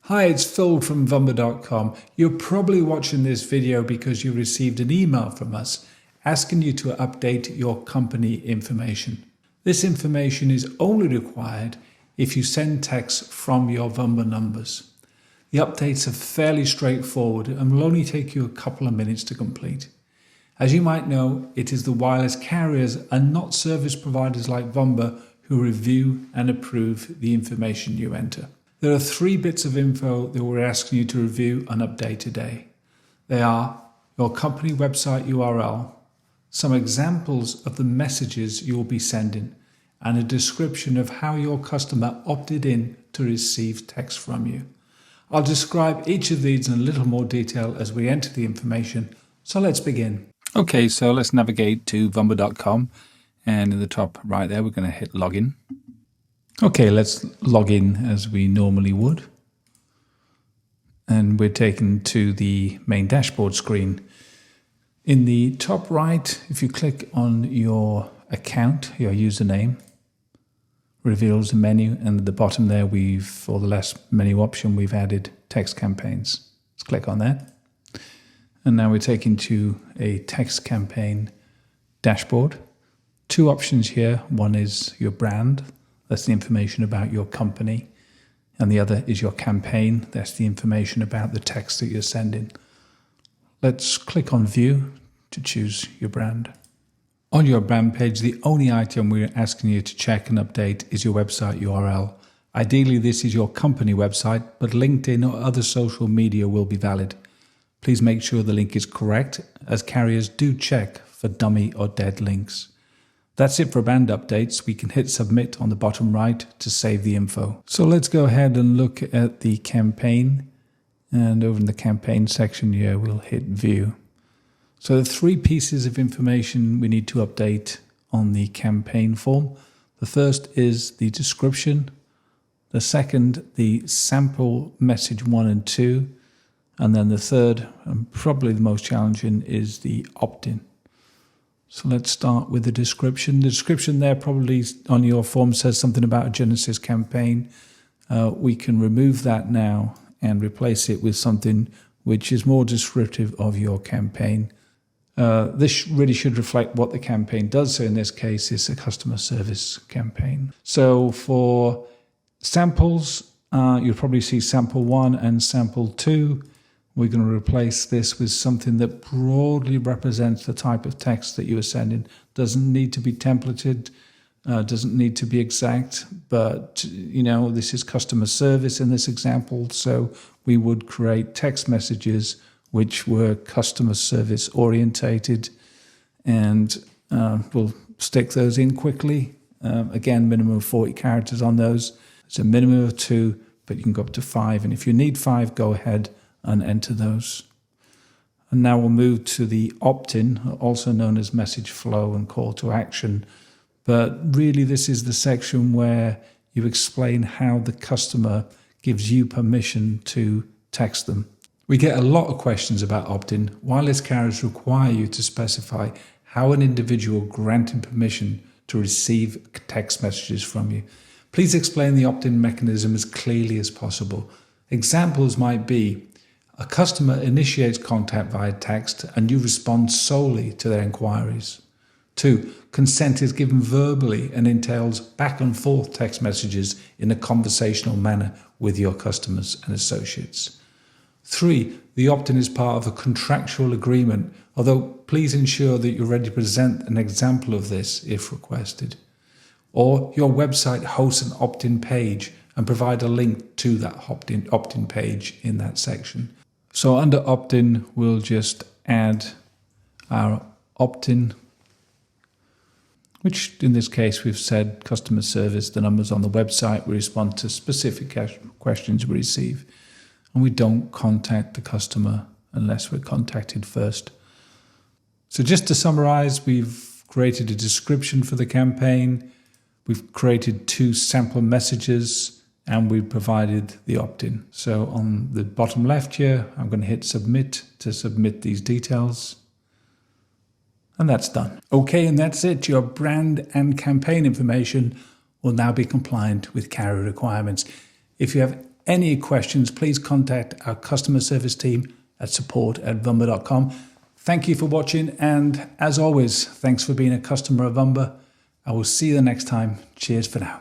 Hi, it's Phil from Vumber.com. You're probably watching this video because you received an email from us asking you to update your company information. This information is only required if you send texts from your Vumber numbers. The updates are fairly straightforward and will only take you a couple of minutes to complete. As you might know, it is the wireless carriers and not service providers like Vumber who review and approve the information you enter. There are 3 bits of info that we're asking you to review and update today. They are your company website URL, some examples of the messages you'll be sending, and a description of how your customer opted in to receive text from you. I'll describe each of these in a little more detail as we enter the information, so let's begin. Okay, so let's navigate to Vumber.com, and in the top right there we're going to hit login. Okay, let's log in as we normally would. And we're taken to the main dashboard screen. In the top right, if you click on your account, your username, reveals a menu, and at the bottom there for the last menu option, we've added text campaigns. Let's click on that. And now we're taken to a text campaign dashboard. 2 options here. One is your brand. That's the information about your company. And the other is your campaign. That's the information about the text that you're sending. Let's click on View to choose your brand. On your brand page, the only item we're asking you to check and update is your website URL. Ideally, this is your company website, but LinkedIn or other social media will be valid. Please make sure the link is correct, as carriers do check for dummy or dead links. That's it for brand updates. We can hit submit on the bottom right to save the info. So let's go ahead and look at the campaign. And over in the campaign section here, we'll hit view. So the 3 pieces of information we need to update on the campaign form. The first is the description. The second, the sample message 1 and 2. And then the third, and probably the most challenging, is the opt-in. So let's start with the description. The description there probably on your form says something about a Genesis campaign. We can remove that now and replace it with something which is more descriptive of your campaign. This really should reflect what the campaign does. So in this case, it's a customer service campaign. So for samples, you'll probably see sample 1 and sample 2. We're going to replace this with something that broadly represents the type of text that you are sending. Doesn't need to be templated, doesn't need to be exact, but this is customer service in this example, so we would create text messages which were customer service orientated, and we'll stick those in quickly. Again, minimum of 40 characters on those. It's a minimum of 2, but you can go up to 5, and if you need 5, go ahead and enter those. And now we'll move to the opt-in, also known as message flow and call to action. But really this is the section where you explain how the customer gives you permission to text them. We get a lot of questions about opt-in. Wireless carriers require you to specify how an individual granted permission to receive text messages from you. Please explain the opt-in mechanism as clearly as possible. Examples might be: a customer initiates contact via text and you respond solely to their inquiries. 2. Consent is given verbally and entails back and forth text messages in a conversational manner with your customers and associates. 3. The opt-in is part of a contractual agreement, although please ensure that you're ready to present an example of this if requested. Or your website hosts an opt-in page and provide a link to that opt-in page in that section. So under opt-in, we'll just add our opt-in, which in this case we've said customer service, the numbers on the website, we respond to specific questions we receive, and we don't contact the customer unless we're contacted first. So just to summarize, we've created a description for the campaign, we've created 2 sample messages, and we've provided the opt-in. So on the bottom left here, I'm going to hit submit to submit these details. And that's done. Okay, and that's it. Your brand and campaign information will now be compliant with carrier requirements. If you have any questions, please contact our customer service team at support@vumber.com. Thank you for watching, and as always, thanks for being a customer of Vumber. I will see you the next time. Cheers for now.